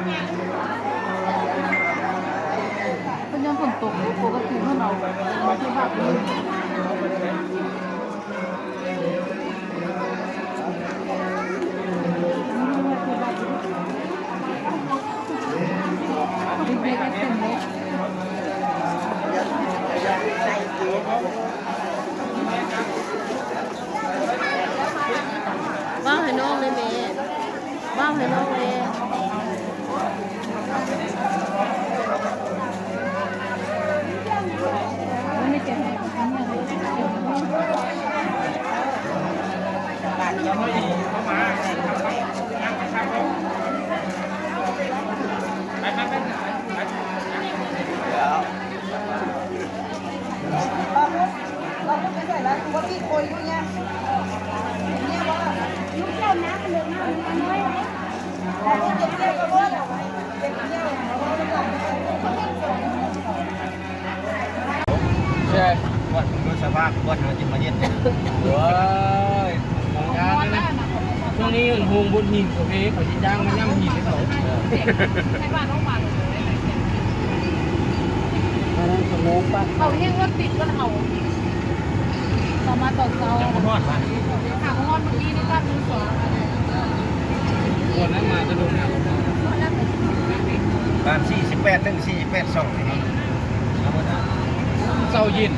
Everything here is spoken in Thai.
เป็นยังฝนตกปกติเมื่อเราที่ภาคนี้เด็กๆเต็มเลยบ้างให้น้องเลยแม่บ้างให้น้องเลยไม่เจ็บไหมยังไม่เข้ามาเราไม่ใช่แล้วว่าพี่โคยอยู่เนี่ยเนี่ยว่าลูกเจ้าน้ำมันเลยน้ำมันน้อยไหมแต่เด็กเที่ยวก็ว่าเด็กเที่ยวใช่วัดรถสภาพวัดเราจะมาเย็นว้ายงานนะช่วงนี้หงบุญหินโอเคขอจีจ้างมาย่ำหินให้เขาให้บ้านน้องมาเขาเรียกว่าติดก็เขาต่อมาต่อเสาจะมาทอดมา ขาของอนเมื่อกี้นี่ตั้งมือสองวันนั้นมาจะโดนเนี่ยบ้าน48 ถึง 48 2เศร้าเย็น